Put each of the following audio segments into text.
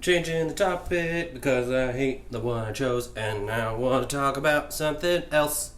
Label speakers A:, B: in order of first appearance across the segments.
A: Changing the topic because I hate the one I chose, and now I want to talk about something else.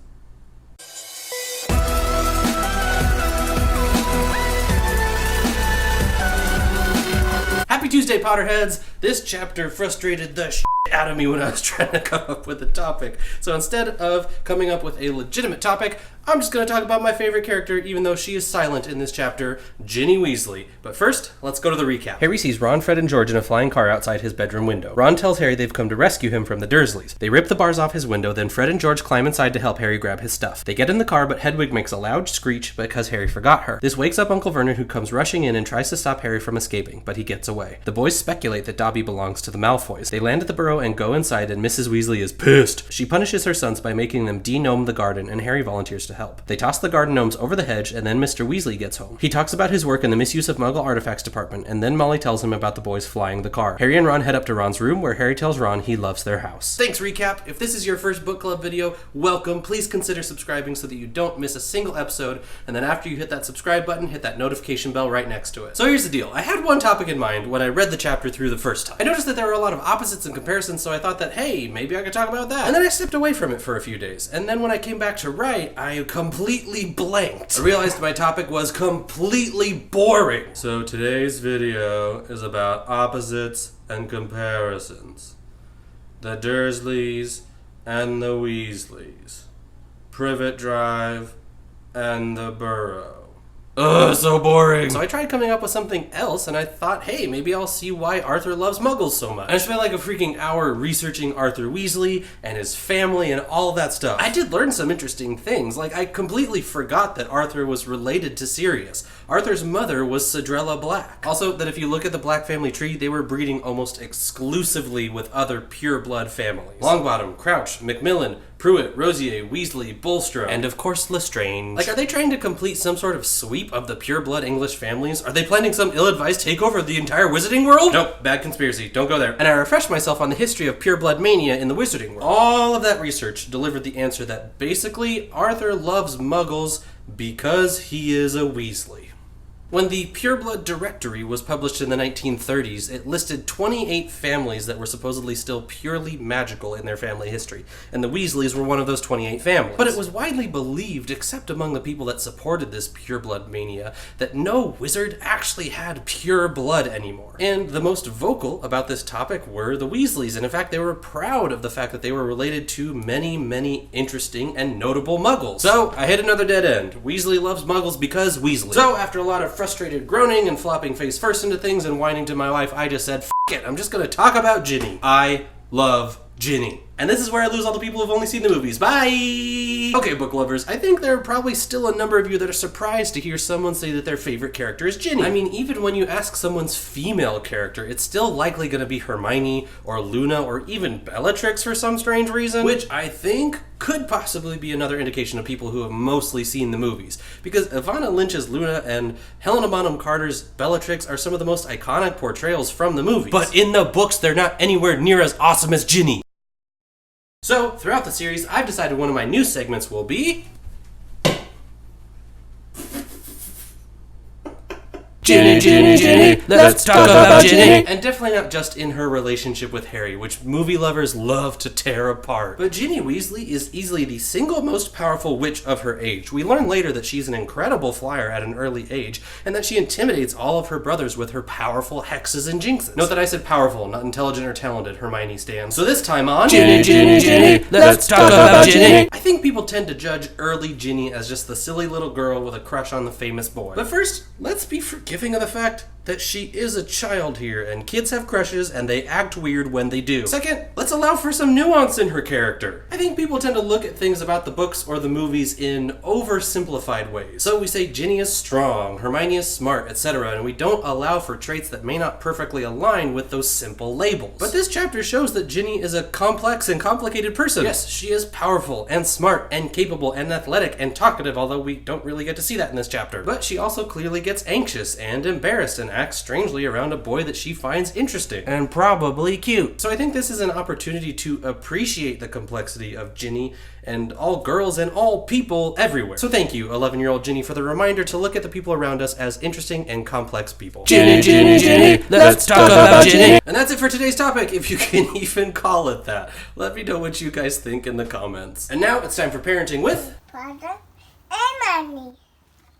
A: Happy Tuesday, Potterheads! This chapter frustrated the shit out of me when I was trying to come up with a topic. So instead of coming up with a legitimate topic, I'm just going to talk about my favorite character, even though she is silent in this chapter, Ginny Weasley. But first, let's go to the recap. Harry sees Ron, Fred, and George in a flying car outside his bedroom window. Ron tells Harry they've come to rescue him from the Dursleys. They rip the bars off his window, then Fred and George climb inside to help Harry grab his stuff. They get in the car, but Hedwig makes a loud screech because Harry forgot her. This wakes up Uncle Vernon, who comes rushing in and tries to stop Harry from escaping, but he gets away. The boys speculate that Dobby belongs to the Malfoys. They land at the burrow and go inside, and Mrs. Weasley is pissed. She punishes her sons by making them de-gnome the garden, and Harry volunteers to help. They toss the garden gnomes over the hedge, and then Mr. Weasley gets home. He talks about his work in the misuse of Muggle artifacts department, and then Molly tells him about the boys flying the car. Harry and Ron head up to Ron's room, where Harry tells Ron he loves their house. Thanks, recap. If this is your first book club video, welcome. Please consider subscribing so that you don't miss a single episode, and then after you hit that subscribe button, hit that notification bell right next to it. So here's the deal. I had one topic in mind when I read the chapter through the first time. I noticed that there were a lot of opposites and comparisons, so I thought that, hey, maybe I could talk about that. And then I stepped away from it for a few days, and then when I came back to write, I completely blanked. I realized my topic was completely boring. So today's video is about opposites and comparisons. The Dursleys and the Weasleys. Privet Drive and the Burrow. Ugh, so boring. So I tried coming up with something else, and I thought, hey, maybe I'll see why Arthur loves Muggles so much. I spent like a freaking hour researching Arthur Weasley and his family and all of that stuff. I did learn some interesting things, like I completely forgot that Arthur was related to Sirius. Arthur's mother was Cedrella Black. Also, that if you look at the Black family tree, they were breeding almost exclusively with other pure-blood families. Longbottom, Crouch, Macmillan, Pruitt, Rosier, Weasley, Bulstrode, and of course Lestrange. Like, are they trying to complete some sort of sweep of the pure-blood English families? Are they planning some ill-advised takeover of the entire wizarding world? Nope, bad conspiracy, don't go there. And I refreshed myself on the history of pure-blood mania in the wizarding world. All of that research delivered the answer that basically Arthur loves Muggles because he is a Weasley. When the Pureblood Directory was published in the 1930s, it listed 28 families that were supposedly still purely magical in their family history, and the Weasleys were one of those 28 families. But it was widely believed, except among the people that supported this pureblood mania, that no wizard actually had pure blood anymore. And the most vocal about this topic were the Weasleys, and in fact they were proud of the fact that they were related to many, many interesting and notable Muggles. So, I hit another dead end. Weasley loves Muggles because Weasley. So, after a lot of frustrated groaning and flopping face first into things and whining to my wife, I just said, F it, I'm just gonna talk about Ginny. I love Ginny. And this is where I lose all the people who've only seen the movies. Bye! Okay, book lovers, I think there are probably still a number of you that are surprised to hear someone say that their favorite character is Ginny. I mean, even when you ask someone's female character, it's still likely gonna be Hermione, or Luna, or even Bellatrix for some strange reason, which I think could possibly be another indication of people who have mostly seen the movies. Because Ivana Lynch's Luna and Helena Bonham Carter's Bellatrix are some of the most iconic portrayals from the movies. But in the books, they're not anywhere near as awesome as Ginny. So, throughout the series, I've decided one of my new segments will be Ginny, Ginny, Ginny, let's talk about Ginny! And definitely not just in her relationship with Harry, which movie lovers love to tear apart. But Ginny Weasley is easily the single most powerful witch of her age. We learn later that she's an incredible flyer at an early age, and that she intimidates all of her brothers with her powerful hexes and jinxes. Note that I said powerful, not intelligent or talented, Hermione stands. So this time on Ginny, Ginny, Ginny, let's talk about Ginny! I think people tend to judge early Ginny as just the silly little girl with a crush on the famous boy. But first, let's be forgiving of the fact that she is a child here, and kids have crushes, and they act weird when they do. Second, let's allow for some nuance in her character. I think people tend to look at things about the books or the movies in oversimplified ways. So we say Ginny is strong, Hermione is smart, etc., and we don't allow for traits that may not perfectly align with those simple labels. But this chapter shows that Ginny is a complex and complicated person. Yes, she is powerful and smart and capable and athletic and talkative, although we don't really get to see that in this chapter. But she also clearly gets anxious and embarrassed and acts strangely around a boy that she finds interesting. And probably cute. So I think this is an opportunity to appreciate the complexity of Ginny and all girls and all people everywhere. So thank you, 11-year-old Ginny, for the reminder to look at the people around us as interesting and complex people.
B: Ginny, Ginny, Ginny, let's talk about Ginny.
A: And that's it for today's topic, if you can even call it that. Let me know what you guys think in the comments. And now it's time for Parenting with
C: Father and Mommy.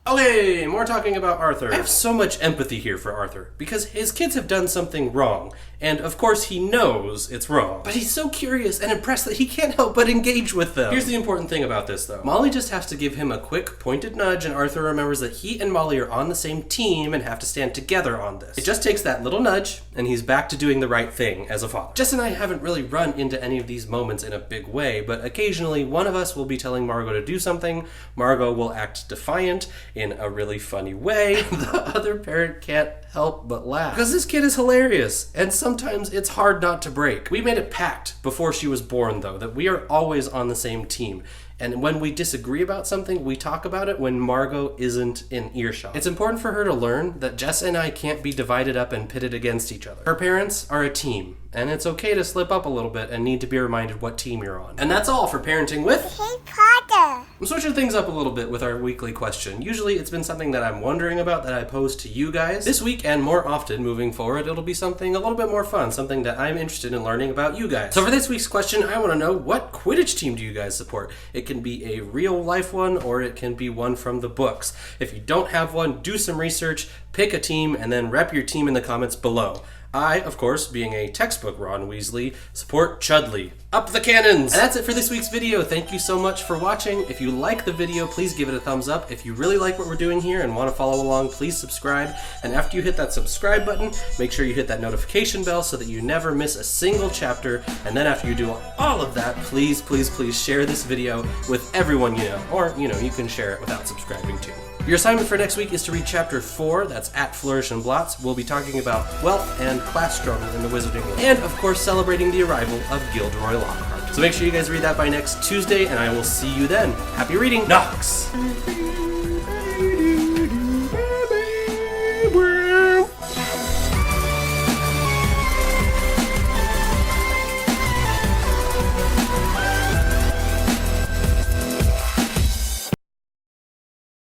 A: Okay, more talking about Arthur. I have so much empathy here for Arthur, because his kids have done something wrong, and of course he knows it's wrong. But he's so curious and impressed that he can't help but engage with them. Here's the important thing about this, though. Molly just has to give him a quick, pointed nudge, and Arthur remembers that he and Molly are on the same team and have to stand together on this. It just takes that little nudge, and he's back to doing the right thing as a father. Jess and I haven't really run into any of these moments in a big way, but occasionally one of us will be telling Margot to do something, Margot will act defiant in a really funny way, the other parent can't help but laugh. Because this kid is hilarious, and sometimes it's hard not to break. We made a pact before she was born, though, that we are always on the same team. And when we disagree about something, we talk about it when Margot isn't in earshot. It's important for her to learn that Jess and I can't be divided up and pitted against each other. Her parents are a team, and it's okay to slip up a little bit and need to be reminded what team you're on. And that's all for Parenting with
C: Hey, Potter.
A: I'm switching things up a little bit with our weekly question. Usually it's been something that I'm wondering about that I pose to you guys. This week and more often moving forward, it'll be something a little bit more fun, something that I'm interested in learning about you guys. So for this week's question, I want to know, what Quidditch team do you guys support? It can be a real life one, or it can be one from the books. If you don't have one, do some research, pick a team, and then rep your team in the comments below. I, of course, being a textbook Ron Weasley, support Chudley. Up the cannons! And that's it for this week's video. Thank you so much for watching. If you like the video, please give it a thumbs up. If you really like what we're doing here and want to follow along, please subscribe. And after you hit that subscribe button, make sure you hit that notification bell so that you never miss a single chapter. And then after you do all of that, please, please, please share this video with everyone you know. Or, you know, you can share it without subscribing too. Your assignment for next week is to read Chapter 4, that's at Flourish and Blots. We'll be talking about wealth and class struggle in the Wizarding World. And, of course, celebrating the arrival of Gilderoy Lockhart. So make sure you guys read that by next Tuesday, and I will see you then. Happy reading, Knox!